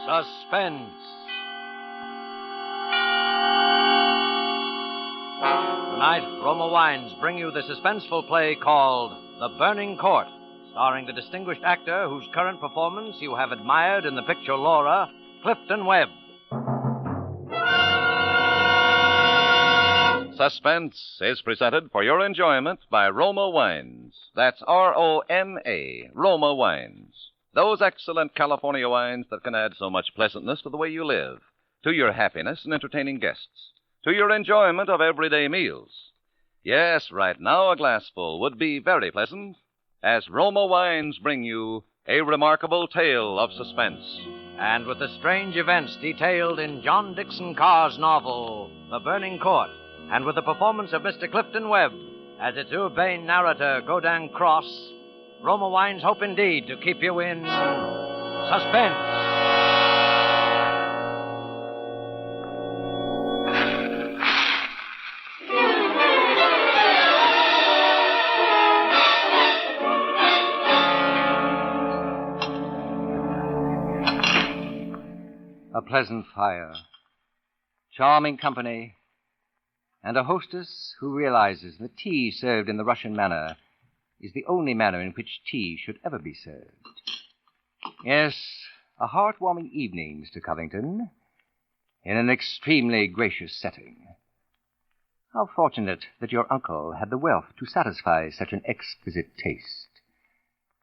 Suspense. Tonight, Roma Wines bring you the suspenseful play called The Burning Court, starring the distinguished actor whose current performance you have admired in the picture Laura, Clifton Webb. Suspense is presented for your enjoyment by Roma Wines. That's R-O-M-A, Roma Wines. Those excellent California wines that can add so much pleasantness to the way you live, to your happiness in entertaining guests, to your enjoyment of everyday meals. Yes, right now a glassful would be very pleasant, as Roma Wines bring you a remarkable tale of suspense. And with the strange events detailed in John Dixon Carr's novel, The Burning Court, and with the performance of Mr. Clifton Webb as its urbane narrator, Godin Cross, Roma Wines hope indeed to keep you in suspense. A pleasant fire, charming company, and a hostess who realizes that tea served in the Russian manner is the only manner in which tea should ever be served. Yes, a heartwarming evening, Mr. Covington, in an extremely gracious setting. How fortunate that your uncle had the wealth to satisfy such an exquisite taste.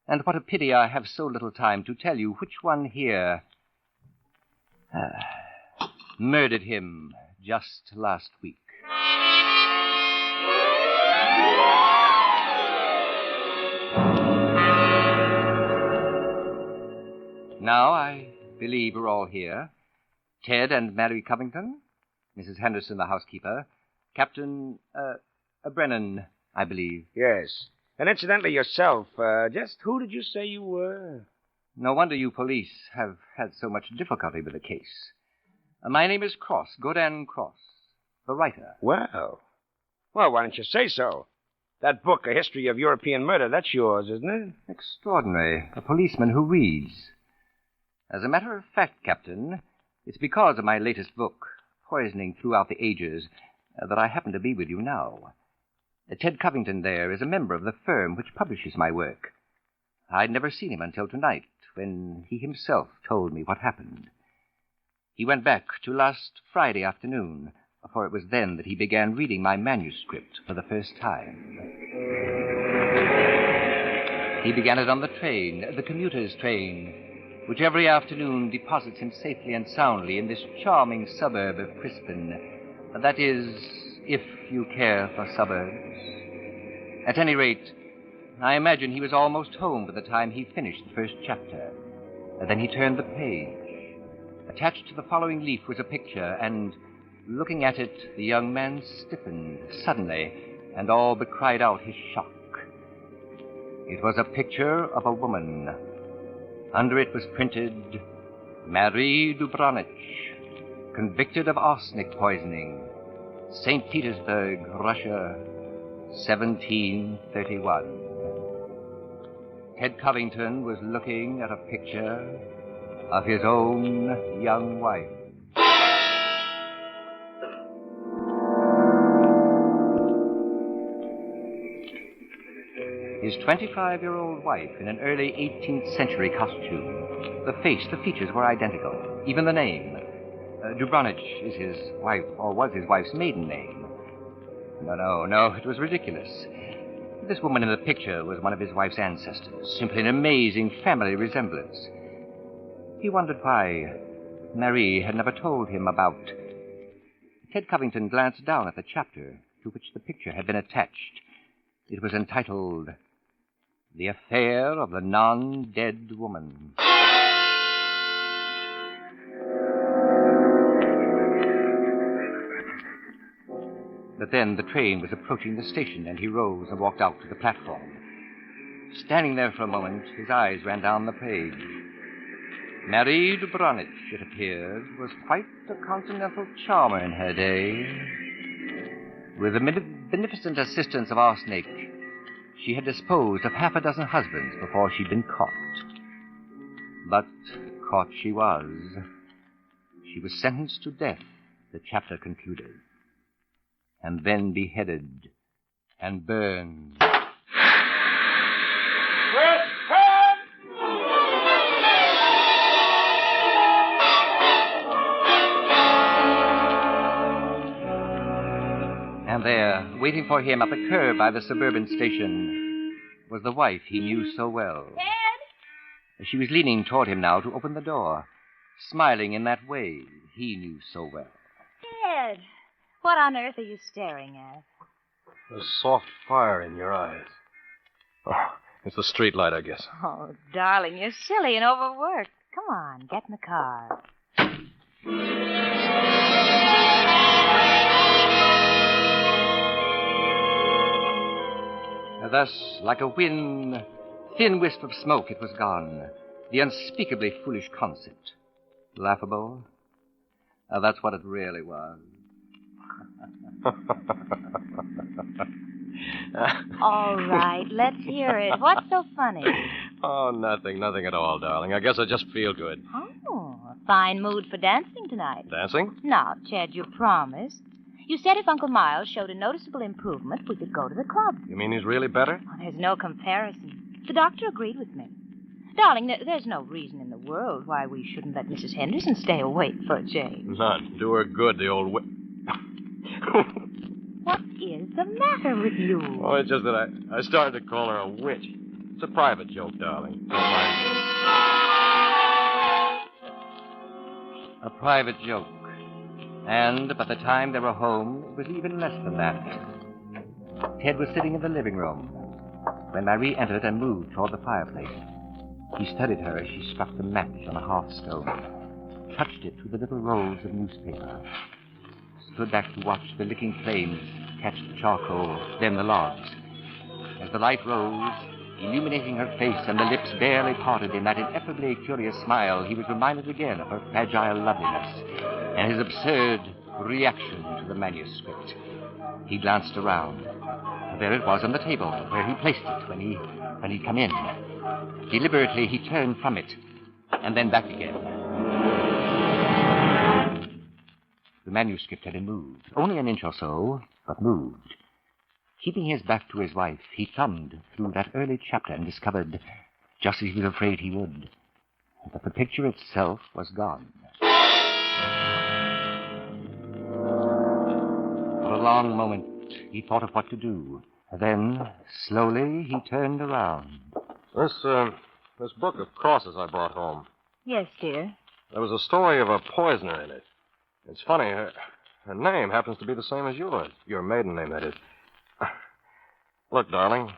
And what a pity I have so little time to tell you which one here murdered him just last week. Now, I believe we're all here. Ted and Mary Covington, Mrs. Henderson, the housekeeper, Captain, Brennan, I believe. Yes. And incidentally, yourself, just who did you say you were? No wonder you police have had so much difficulty with the case. My name is Cross, Godin Cross, the writer. Well, why don't you say so? That book, A History of European Murder, that's yours, isn't it? Extraordinary. A policeman who reads. As a matter of fact, Captain, it's because of my latest book, Poisoning Throughout the Ages, that I happen to be with you now. Ted Covington there is a member of the firm which publishes my work. I'd never seen him until tonight, when he himself told me what happened. He went back to last Friday afternoon, for it was then that he began reading my manuscript for the first time. He began it on the train, the commuter's train, which every afternoon deposits him safely and soundly in this charming suburb of Crispin. That is, if you care for suburbs. At any rate, I imagine he was almost home by the time he finished the first chapter. Then he turned the page. Attached to the following leaf was a picture, and looking at it, the young man stiffened suddenly and all but cried out his shock. It was a picture of a woman. Under it was printed, Marie Dubronich, convicted of arsenic poisoning, St. Petersburg, Russia, 1731. Ted Covington was looking at a picture of his own young wife. His 25-year-old wife in an early 18th century costume. The face, the features were identical. Even the name. Dubronich is his wife, or was his wife's maiden name. No, it was ridiculous. This woman in the picture was one of his wife's ancestors. Simply an amazing family resemblance. He wondered why Marie had never told him about... Ted Covington glanced down at the chapter to which the picture had been attached. It was entitled, The Affair of the Non-Dead Woman. But then the train was approaching the station, and he rose and walked out to the platform. Standing there for a moment, his eyes ran down the page. Marie Dubronich, it appeared, was quite a continental charmer in her day. With the beneficent assistance of arsenic, she had disposed of half a dozen husbands before she'd been caught. But caught she was. she was sentenced to death, the chapter concluded, and then beheaded and burned. And there, waiting for him at the curb by the suburban station, was the wife he knew so well. Ted! She was leaning toward him now to open the door, smiling in that way he knew so well. Ted! What on earth are you staring at? There's soft fire in your eyes. Oh, it's the street light, I guess. Oh, darling, you're silly and overworked. Come on, get in the car. Thus, like a thin wisp of smoke, it was gone. The unspeakably foolish concept. Laughable? That's what it really was. All right, let's hear it. What's so funny? Oh, nothing at all, darling. I guess I just feel good. Oh, a fine mood for dancing tonight. Dancing? Now, Ted, you promised. You said if Uncle Miles showed a noticeable improvement, we could go to the club. You mean he's really better? Oh, there's no comparison. The doctor agreed with me. Darling, there's no reason in the world why we shouldn't let Mrs. Henderson stay awake for a change. None. Do her good, the old What is the matter with you? Oh, it's just that I started to call her a witch. It's a private joke, darling. Don't mind me. A private joke. And by the time they were home, it was even less than that. Ted was sitting in the living room when Marie entered and moved toward the fireplace. He studied her as she struck the match on a hearthstone, touched it through the little rolls of newspaper, stood back to watch the licking flames catch the charcoal, then the logs. As the light rose, illuminating her face and the lips barely parted in that ineffably curious smile, he was reminded again of her fragile loveliness and his absurd reaction to the manuscript. He glanced around. There it was on the table, where he placed it when he'd come in. Deliberately, he turned from it, and then back again. The manuscript had been moved, only an inch or so, but moved. Keeping his back to his wife, he thumbed through that early chapter and discovered, just as he was afraid he would, that the picture itself was gone. For a long moment, he thought of what to do. Then, slowly, he turned around. This book of crosses I brought home. Yes, dear. There was a story of a poisoner in it. It's funny, her name happens to be the same as yours. Your maiden name, that is. Look, darling,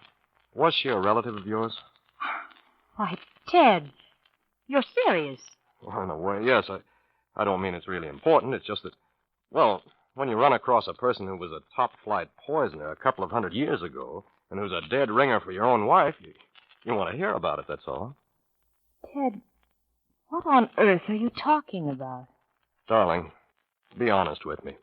was she a relative of yours? Why, Ted, you're serious. Well, in a way, yes. I don't mean it's really important. It's just that, well, when you run across a person who was a top-flight poisoner a couple of 100 years ago, and who's a dead ringer for your own wife, you want to hear about it, that's all. Ted, what on earth are you talking about? Darling, be honest with me.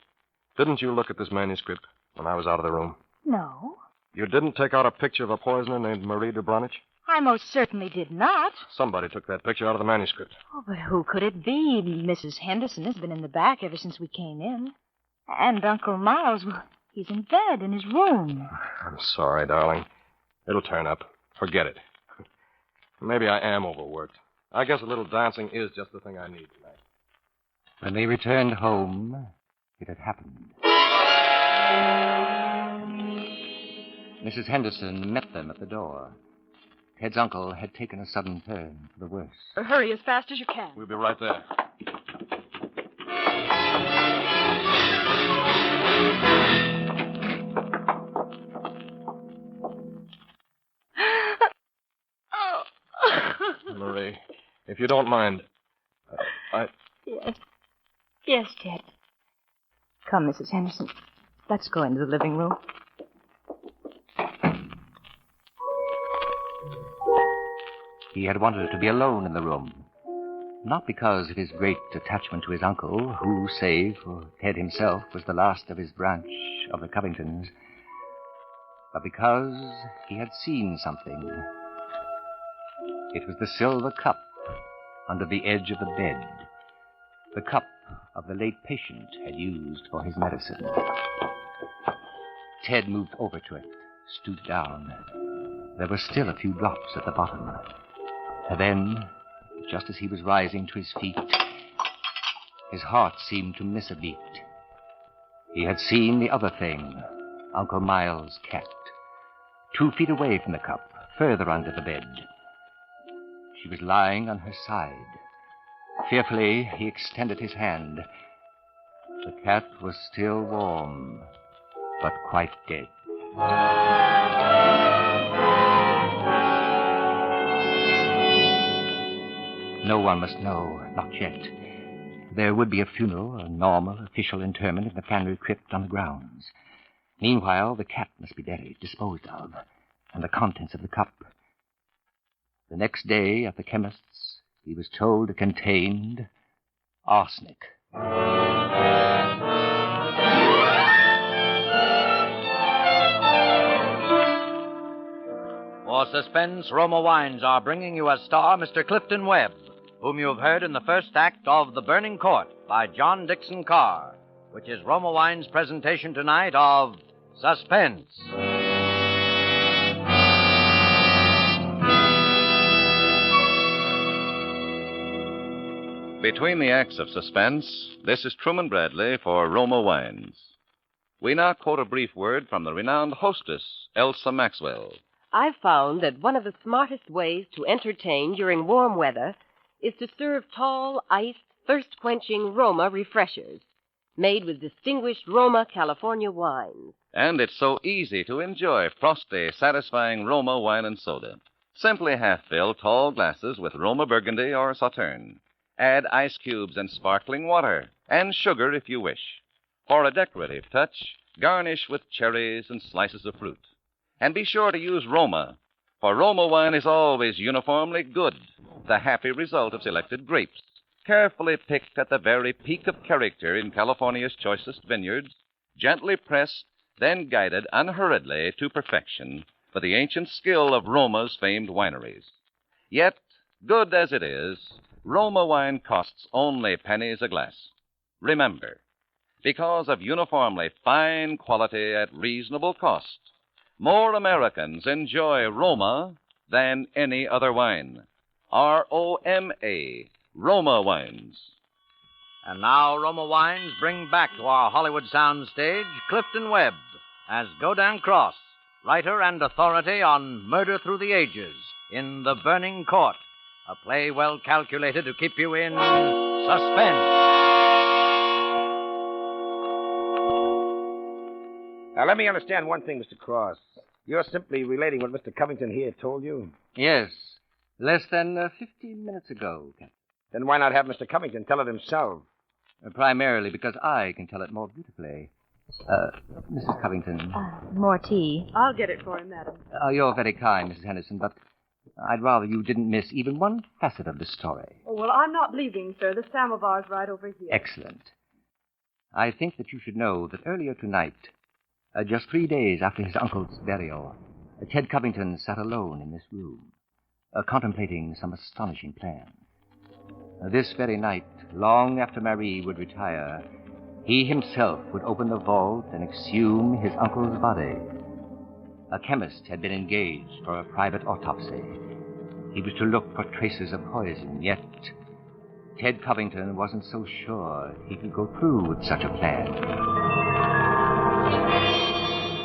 Didn't you look at this manuscript when I was out of the room? No. You didn't take out a picture of a poisoner named Marie de Brunich? I most certainly did not. Somebody took that picture out of the manuscript. Oh, but who could it be? Mrs. Henderson has been in the back ever since we came in. And Uncle Miles, well, he's in bed in his room. I'm sorry, darling. It'll turn up. Forget it. Maybe I am overworked. I guess a little dancing is just the thing I need tonight. When they returned home, it had happened. Mrs. Henderson met them at the door. Ted's uncle had taken a sudden turn for the worse. Hurry as fast as you can. We'll be right there. Marie, if you don't mind, Yes. Yes, Ted. Come, Mrs. Henderson. Let's go into the living room. He had wanted to be alone in the room. Not because of his great attachment to his uncle, who, save for Ted himself, was the last of his branch of the Covingtons, but because he had seen something. It was the silver cup under the edge of the bed. The cup of the late patient had used for his medicine. Ted moved over to it, stooped down. There were still a few drops at the bottom. And then, just as he was rising to his feet, his heart seemed to miss a beat. He had seen the other thing, Uncle Miles' cat, 2 feet away from the cup, further under the bed. She was lying on her side. Fearfully, he extended his hand. The cat was still warm, but quite dead. No one must know, not yet. There would be a funeral, a normal, official interment in the family crypt on the grounds. Meanwhile, the cat must be buried, disposed of, and the contents of the cup. The next day, at the chemist's, he was told it contained arsenic. For Suspense, Roma Wines are bringing you as star Mr. Clifton Webb, whom you have heard in the first act of The Burning Court by John Dixon Carr, which is Roma Wine's presentation tonight of Suspense. Between the acts of Suspense, this is Truman Bradley for Roma Wines. We now quote a brief word from the renowned hostess, Elsa Maxwell. I've found that one of the smartest ways to entertain during warm weather is to serve tall, iced, thirst-quenching Roma refreshers, made with distinguished Roma California wines. And it's so easy to enjoy frosty, satisfying Roma wine and soda. Simply half-fill tall glasses with Roma Burgundy or Sauterne. Add ice cubes and sparkling water, and sugar if you wish. For a decorative touch, garnish with cherries and slices of fruit. And be sure to use Roma, for Roma wine is always uniformly good, the happy result of selected grapes, carefully picked at the very peak of character in California's choicest vineyards, gently pressed, then guided unhurriedly to perfection by the ancient skill of Roma's famed wineries. Yet, good as it is, Roma wine costs only pennies a glass. Remember, because of uniformly fine quality at reasonable cost, more Americans enjoy Roma than any other wine. R-O-M-A, Roma Wines. And now Roma Wines bring back to our Hollywood soundstage Clifton Webb as Godin Cross, writer and authority on Murder Through the Ages in The Burning Court, a play well calculated to keep you in suspense. Now, let me understand one thing, Mr. Cross. You're simply relating what Mr. Covington here told you? Yes. Less than 15 minutes ago, Captain. Then why not have Mr. Covington tell it himself? Primarily because I can tell it more beautifully. Mrs. Covington. More tea. I'll get it for him, madam. You're very kind, Mrs. Henderson, but I'd rather you didn't miss even one facet of the story. Oh, well, I'm not leaving, sir. The samovar's right over here. Excellent. I think that you should know that earlier tonight, just 3 days after his uncle's burial, Ted Covington sat alone in this room, contemplating some astonishing plan. This very night, long after Marie would retire, he himself would open the vault and exhume his uncle's body. A chemist had been engaged for a private autopsy. He was to look for traces of poison, yet Ted Covington wasn't so sure he could go through with such a plan.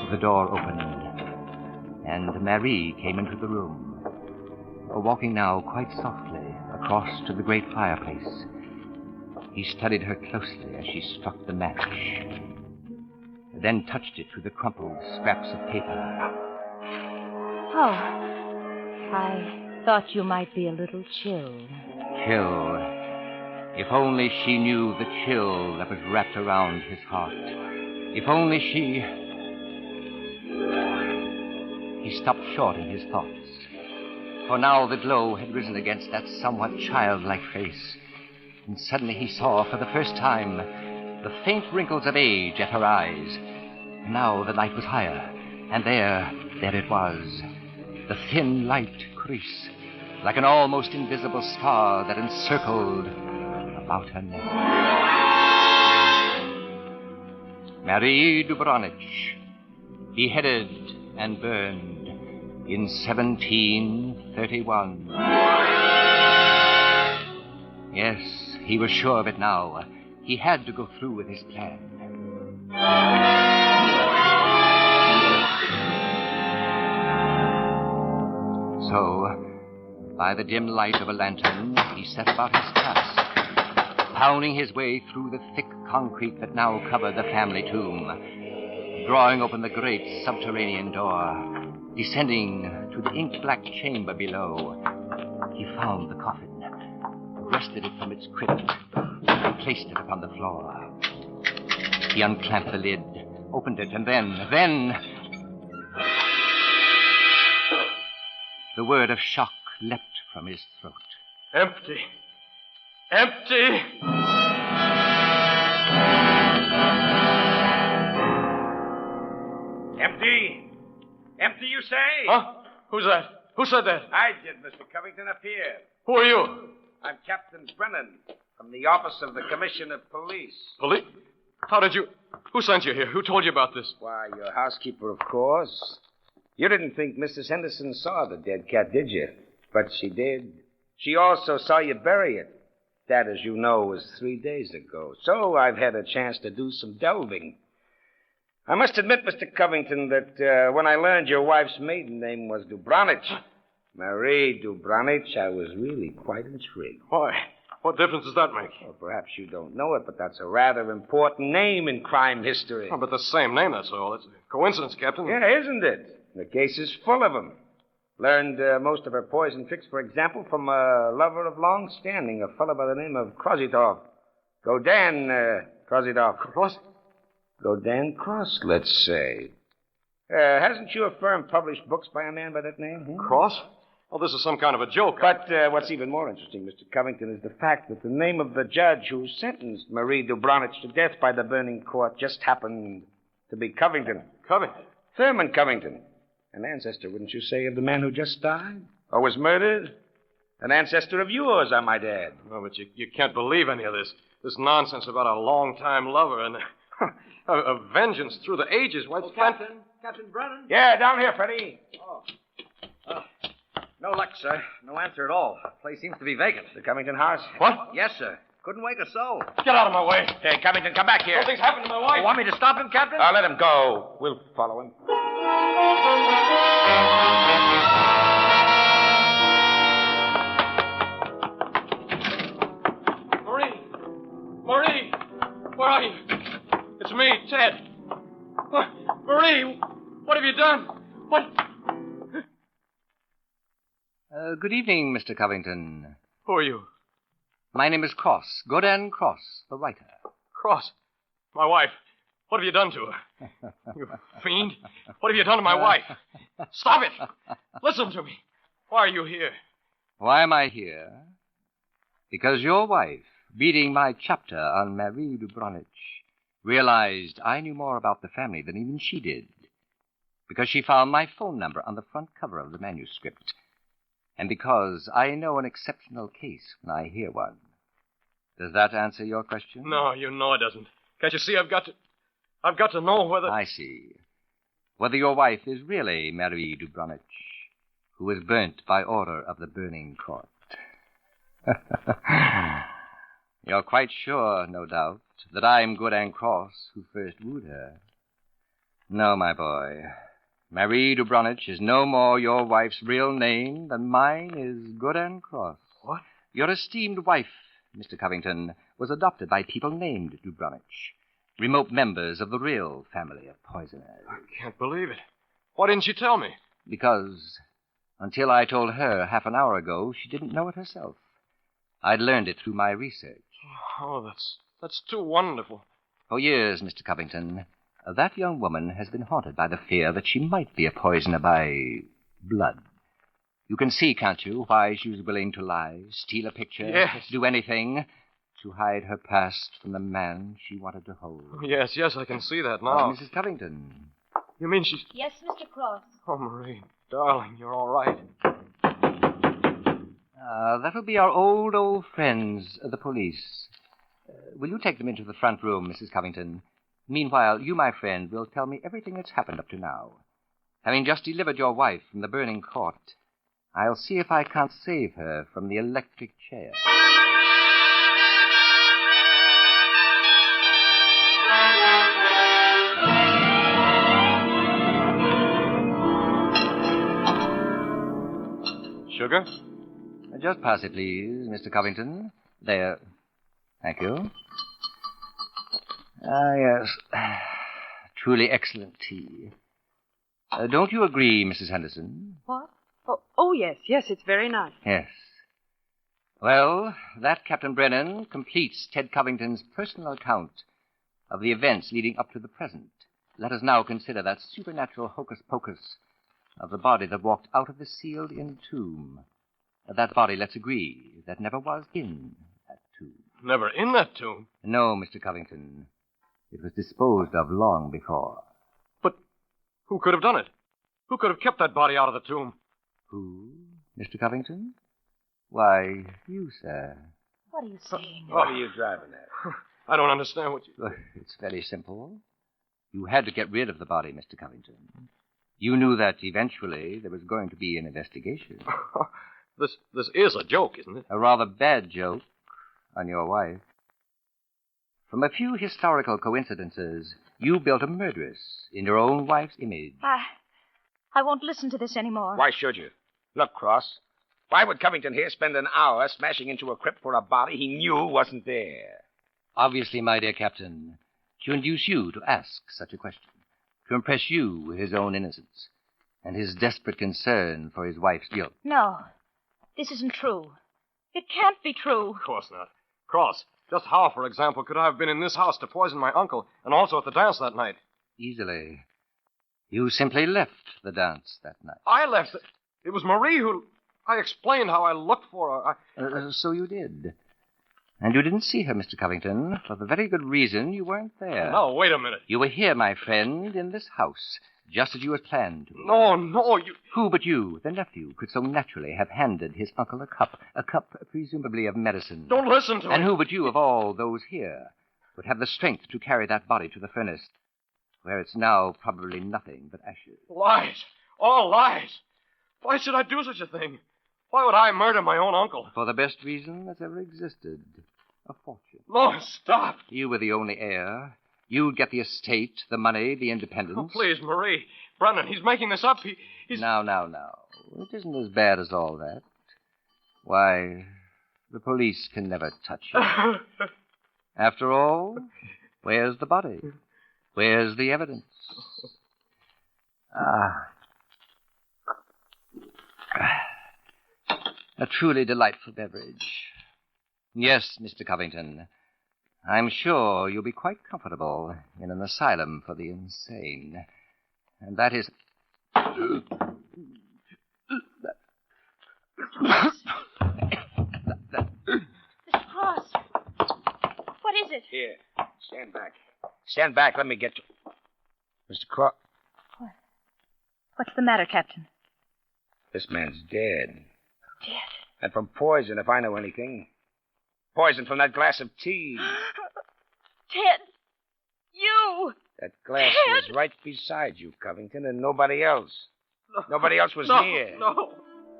The door opened, and Marie came into the room, walking now quite softly across to the great fireplace. He studied her closely as she struck the match, then touched it to the crumpled scraps of paper. Oh, I thought you might be a little chilled. Chill. If only she knew the chill that was wrapped around his heart. If only she... He stopped short in his thoughts. For now the glow had risen against that somewhat childlike face. And suddenly he saw for the first time the faint wrinkles of age at her eyes. And now the light was higher. And there it was. The thin light crease, like an almost invisible star that encircled about her neck. Marie Dubronich, beheaded and burned in 1731. Yes, he was sure of it now. He had to go through with his plan. So, by the dim light of a lantern, he set about his task, pounding his way through the thick concrete that now covered the family tomb, drawing open the great subterranean door, descending to the ink-black chamber below. He found the coffin, wrested it from its crypt, and placed it upon the floor. He unclamped the lid, opened it, and then... The word of shock leapt from his throat. Empty. Empty! Empty? Empty, you say? Huh? Who's that? Who said that? I did, Mr. Covington, up here. Who are you? I'm Captain Brennan from the Office of the Commissioner of Police. Police? How did you... Who sent you here? Who told you about this? Why, your housekeeper, of course. You didn't think Mrs. Henderson saw the dead cat, did you? But she did. She also saw you bury it. That, as you know, was 3 days ago. So I've had a chance to do some delving. I must admit, Mr. Covington, that when I learned your wife's maiden name was Dubronich, Marie Dubronich, I was really quite intrigued. Why? What difference does that make? Well, perhaps you don't know it, but that's a rather important name in crime history. Oh, but the same name, that's all. It's a coincidence, Captain. Yeah, isn't it? The case is full of them. Learned most of her poison tricks, for example, from a lover of long standing, a fellow by the name of Krositov. Godan Krositov. Godan Cross, let's say. Hasn't your firm published books by a man by that name? Cross? Oh, this is some kind of a joke. But what's even more interesting, Mr. Covington, is the fact that the name of the judge who sentenced Marie Dubronich to death by the burning court just happened to be Covington. Covington? Thurman Covington. An ancestor, wouldn't you say, of the man who just died? Or was murdered? An ancestor of yours, I might add. Oh, but you can't believe any of this. This nonsense about a long-time lover and a vengeance through the ages. Why, Captain Brennan? Yeah, down here, Freddie. Oh. No luck, sir. No answer at all. The place seems to be vacant. The Covington house? What? Yes, sir. Couldn't wake a soul. Get out of my way. Hey, Covington, come back here. Something's happened to my wife. You want me to stop him, Captain? Let him go. We'll follow him. Marie! Where are you? It's me, Ted. Marie, what have you done? What? Good evening, Mr. Covington. Who are you? My name is Cross, Godan Cross, the writer. Cross? My wife. What have you done to her? You fiend. What have you done to my wife? Stop it! Listen to me. Why are you here? Why am I here? Because your wife, reading my chapter on Marie Dubronich, realized I knew more about the family than even she did. Because she found my phone number on the front cover of the manuscript. And because I know an exceptional case when I hear one. Does that answer your question? No, you know it doesn't. Can't you see I've got to know whether... I see. Whether your wife is really Marie Dubronich, who was burnt by order of the burning court. You're quite sure, no doubt, that I'm Godan Cross who first wooed her. No, my boy. Marie Dubronich is no more your wife's real name than mine is Godan Cross. What? Your esteemed wife, Mr. Covington, was adopted by people named Dubronich, remote members of the real family of poisoners. I can't believe it. Why didn't you tell me? Because until I told her half an hour ago, she didn't know it herself. I'd learned it through my research. Oh, that's too wonderful. For years, Mr. Covington, that young woman has been haunted by the fear that she might be a poisoner by blood. You can see, can't you, why she was willing to lie, steal a picture, yes, do anything to hide her past from the man she wanted to hold. Yes, I can see that now. Mrs. Covington. You mean she's... Yes, Mr. Cross. Oh, Marie, darling, you're all right. That will be our old friends, the police. Will you take them into the front room, Mrs. Covington? Meanwhile, you, my friend, will tell me everything that's happened up to now. Having just delivered your wife from the burning court, I'll see if I can't save her from the electric chair. Sugar? Just pass it, please, Mr. Covington. There. Thank you. Ah, yes. Truly excellent tea. Don't you agree, Mrs. Henderson? What? Oh, yes, it's very nice. Yes. Well, that, Captain Brennan, completes Ted Covington's personal account of the events leading up to the present. Let us now consider that supernatural hocus-pocus of the body that walked out of the sealed-in tomb. That body, let's agree, that never was in that tomb. Never in that tomb? No, Mr. Covington. It was disposed of long before. But who could have done it? Who could have kept that body out of the tomb? Who? Mr. Covington? Why, you, sir. What are you saying? What are you driving at? I don't understand what you... It's very simple. You had to get rid of the body, Mr. Covington. You knew that eventually there was going to be an investigation. This is a joke, isn't it? A rather bad joke on your wife. From a few historical coincidences, you built a murderess in your own wife's image. I won't listen to this anymore. Why should you? Look, Cross. Why would Covington here spend an hour smashing into a crypt for a body he knew wasn't there? Obviously, my dear Captain, to induce you to ask such a question. To impress you with his own innocence and his desperate concern for his wife's guilt. No, this isn't true. It can't be true. Of course not. Cross, just how, for example, could I have been in this house to poison my uncle and also at the dance that night? Easily. You simply left the dance that night. I left. It was Marie who... I explained how I looked for her. So you did. And you didn't see her, Mr. Covington, for the very good reason you weren't there. No, wait a minute. You were here, my friend, in this house, just as you had planned to. No, you... Who but you, the nephew, could so naturally have handed his uncle a cup presumably of medicine? Don't listen to me. And who but you, of all those here, would have the strength to carry that body to the furnace, where it's now probably nothing but ashes? Lies. All lies. Why should I do such a thing? Why would I murder my own uncle? For the best reason that's ever existed. A fortune. No, stop. You were the only heir. You'd get the estate, the money, the independence. Oh, please, Marie. Brennan, he's making this up. He's... Now. It isn't as bad as all that. Why, the police can never touch you. After all, where's the body? Where's the evidence? A truly delightful beverage. Yes, Mr. Covington. I'm sure you'll be quite comfortable in an asylum for the insane. And that is... Mr. Cross. What is it? Here, stand back. Stand back, let me get you. Mr. Cross. What's the matter, Captain? This man's dead. Dead? And from poison, if I know anything. Poison from that glass of tea. Ted! You! That glass was right beside you, Covington, and nobody else. Nobody else was near. No.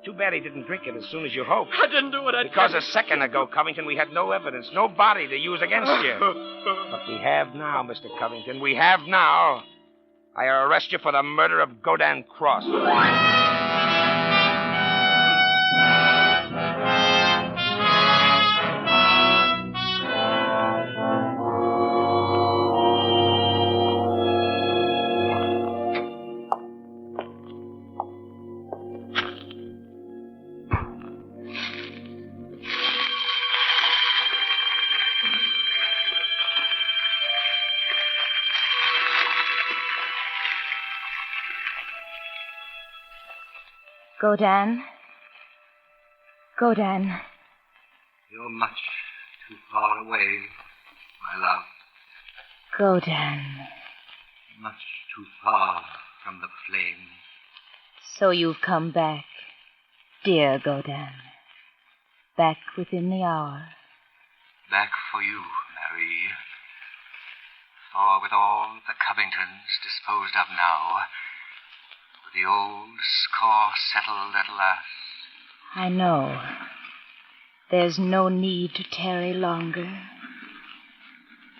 Too bad he didn't drink it as soon as you hoped. I didn't do it. Because a second ago, Covington, we had no evidence, no body to use against you. But we have now, Mr. Covington. We have now. I arrest you for the murder of Godin Cross. Godin. You're much too far away, my love. Godin. Much too far from the flame. So you've come back, dear Godin. Back within the hour. Back for you, Marie. For with all the Covingtons disposed of now, with the old score settled at last. I know. There's no need to tarry longer.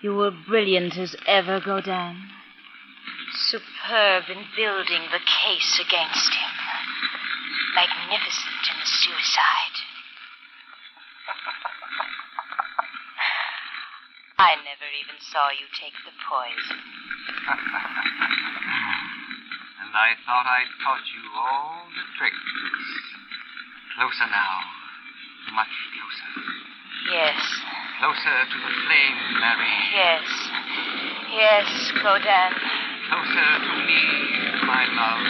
You were brilliant as ever, Godin. Superb in building the case against him. Magnificent in the suicide. I never even saw you take the poison. And I thought I'd taught you all the tricks. Closer now. Much closer. Yes. Closer to the flame, Mary. Yes. Yes, Godin. Closer to me, my love.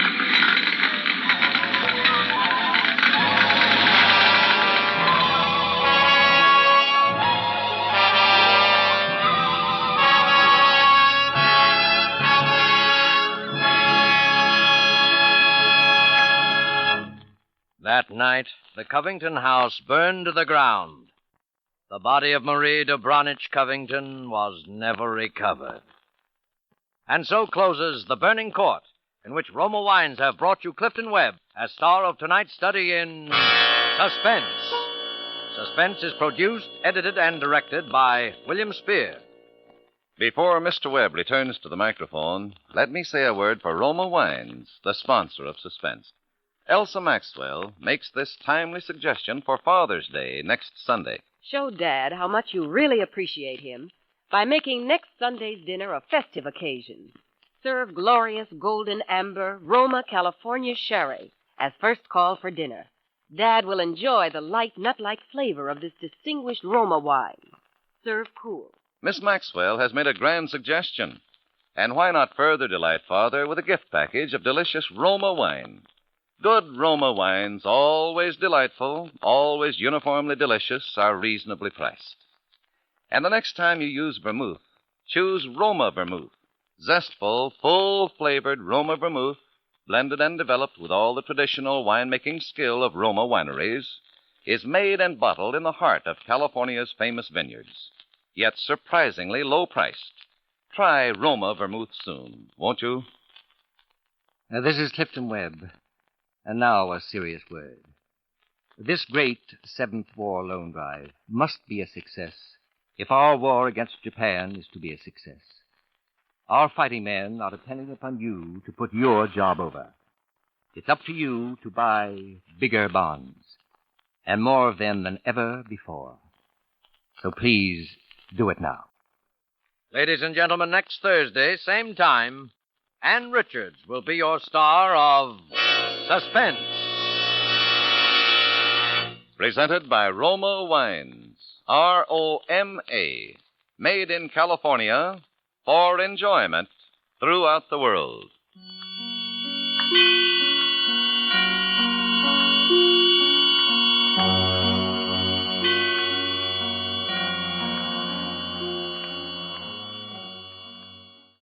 That night, the Covington house burned to the ground. The body of Marie de Branich Covington was never recovered. And so closes The Burning Court, in which Roma Wines have brought you Clifton Webb as star of tonight's study in Suspense. Suspense is produced, edited, and directed by William Spear. Before Mr. Webb returns to the microphone, let me say a word for Roma Wines, the sponsor of Suspense. Elsa Maxwell makes this timely suggestion for Father's Day next Sunday. Show Dad how much you really appreciate him by making next Sunday's dinner a festive occasion. Serve glorious golden amber Roma California sherry as first call for dinner. Dad will enjoy the light nut-like flavor of this distinguished Roma wine. Serve cool. Miss Maxwell has made a grand suggestion. And why not further delight Father with a gift package of delicious Roma wine? Good Roma wines, always delightful, always uniformly delicious, are reasonably priced. And the next time you use vermouth, choose Roma vermouth. Zestful, full-flavored Roma vermouth, blended and developed with all the traditional winemaking skill of Roma wineries, is made and bottled in the heart of California's famous vineyards, yet surprisingly low-priced. Try Roma vermouth soon, won't you? This is Clifton Webb. And now a serious word. This great Seventh War loan drive must be a success if our war against Japan is to be a success. Our fighting men are depending upon you to put your job over. It's up to you to buy bigger bonds, and more of them than ever before. So please do it now. Ladies and gentlemen, next Thursday, same time, Ann Richards will be your star of Suspense. Presented by Roma Wines, R-O-M-A, made in California for enjoyment throughout the world.